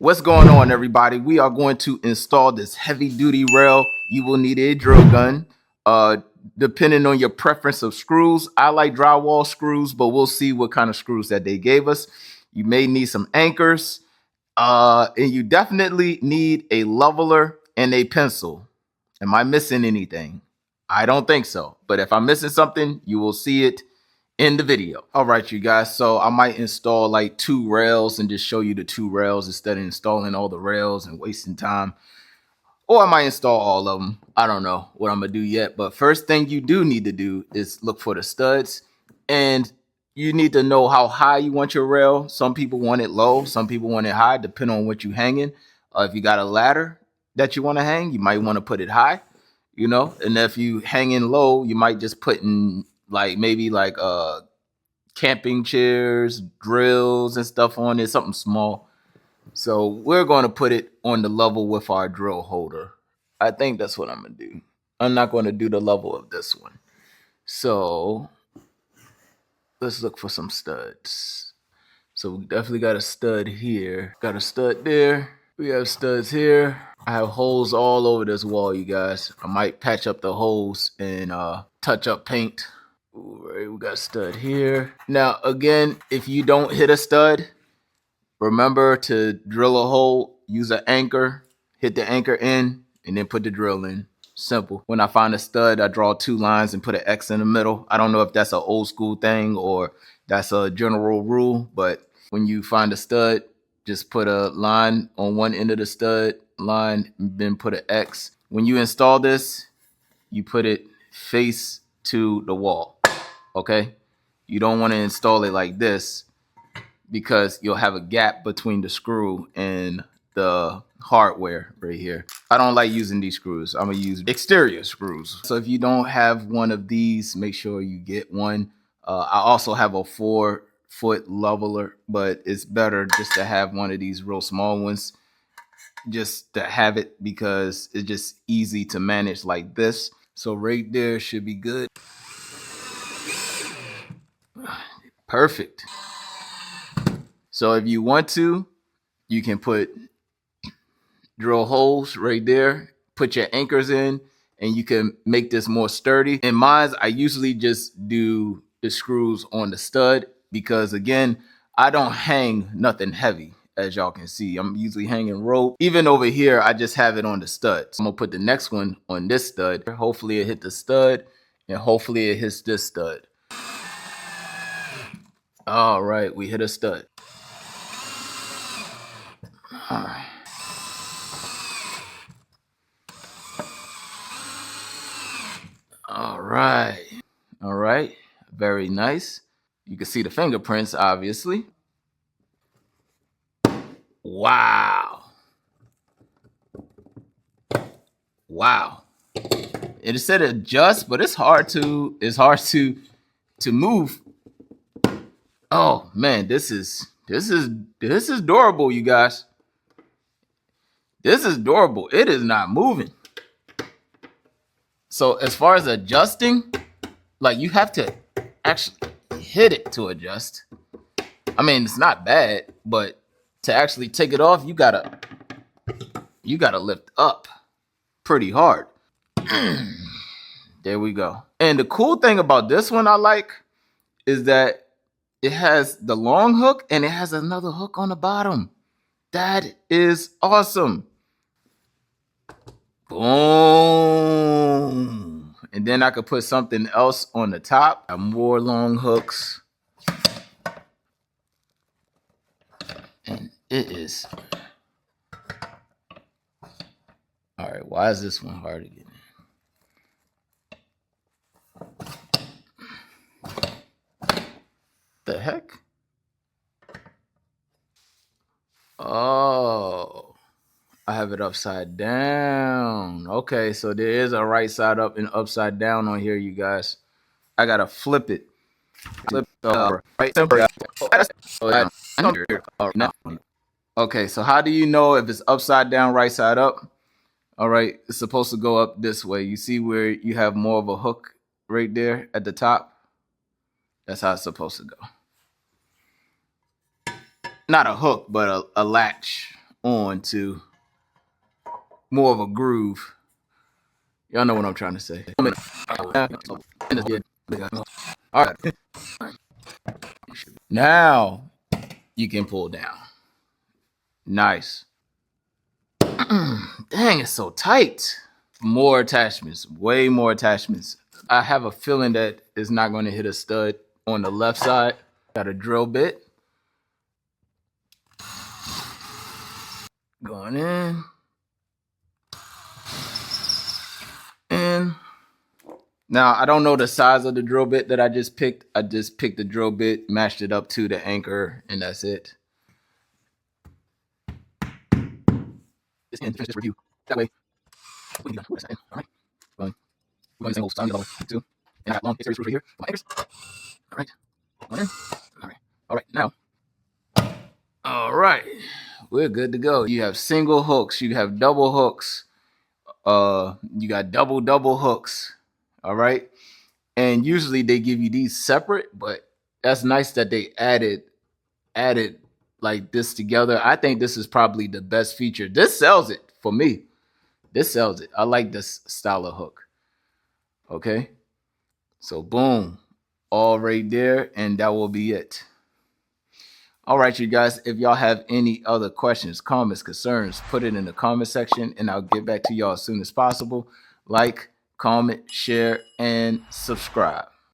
What's going on, everybody? We are going to install this heavy duty rail. You will need a drill gun. Depending on your preference of screws, I like drywall screws, but we'll see what kind of screws that they gave us. You may need some anchors, and you definitely need a leveler and a pencil. Am I missing anything? I don't think so, but if I'm missing something, you will see it in the video. All right, you guys, so I might install like 2 rails and just show you the 2 rails instead of installing all the rails and wasting time. Or I might install all of them. I don't know what I'm gonna do yet, but first thing you do need to do is look for the studs, and you need to know how high you want your rail. Some people want it low, some people want it high, depending on what you're hanging. If you got a ladder that you want to hang, you might want to put it high, and if you hanging low, you might just put in like maybe like camping chairs, drills and stuff on it, something small. So we're going to put it on the level with our drill holder. I think that's what I'm going to do. I'm not going to do the level of this one. So let's look for some studs. So we definitely got a stud here. Got a stud there. We have studs here. I have holes all over this wall, you guys. I might patch up the holes and touch up paint. All right, we got a stud here. Now, again, if you don't hit a stud, remember to drill a hole, use an anchor, hit the anchor in, and then put the drill in. Simple. When I find a stud, I draw 2 lines and put an X in the middle. I don't know if that's an old school thing or that's a general rule, but when you find a stud, just put a line on one end of the stud line, and then put an X. When you install this, you put it face to the wall, okay? You don't want to install it like this because you'll have a gap between the screw and the hardware right here. I don't like using these screws. I'm gonna use exterior screws. So if you don't have one of these, make sure you get one. I also have a 4-foot leveler, but it's better just to have one of these real small ones, just to have it because it's just easy to manage like this. So right there should be good. Perfect. So if you want to, you can put drill holes right there, put your anchors in, and you can make this more sturdy. In mine, I usually just do the screws on the stud because, again, I don't hang nothing heavy. As y'all can see, I'm usually hanging rope. Even over here, I just have it on the studs. I'm gonna put the next one on this stud. Hopefully it hit the stud, and hopefully it hits this stud. All right, we hit a stud. All right. All right, very nice. You can see the fingerprints, obviously. Wow. It said adjust, but it's hard to move. Oh man, this is durable, you guys. This is durable. It is not moving. So as far as adjusting, like you have to actually hit it to adjust. I mean, it's not bad, but to actually take it off, you gotta lift up pretty hard. There we go. And the cool thing about this one I like is that it has the long hook and it has another hook on the bottom. That is awesome. Boom. And then I could put something else on the top. More long hooks. And it is. All right, why is this one hard to get in? The heck? Oh, I have it upside down. Okay, so there is a right side up and upside down on here, you guys. I gotta flip it. Flip over. Right. Okay, so how do you know if it's upside down, right side up? All right, it's supposed to go up this way. You see where you have more of a hook right there at the top? That's how it's supposed to go. Not a hook, but a latch on to more of a groove. Y'all know what I'm trying to say. All right. Now you can pull down. Nice. Dang, it's so tight. More attachments, way more attachments. I have a feeling that it's not going to hit a stud on the left side. Got a drill bit. Going in. In. Now, I don't know the size of the drill bit that I just picked. I just picked the drill bit, matched it up to the anchor, and that's it. Just finish this review. That way, we can do that. All right. We're going to single sound level 2. And I got long series screws right here for my anchors. All right. Going in. All right. All right. Now. All right. We're good to go. You have single hooks. You have double hooks. You got double hooks. All right. And usually they give you these separate, but that's nice that they added like this together. I think this is probably the best feature. This sells it for me. This sells it. I like this style of hook. Okay. So boom, all right there. And that will be it. All right, you guys, if y'all have any other questions, comments, concerns, put it in the comment section and I'll get back to y'all as soon as possible. Like, comment, share, and subscribe.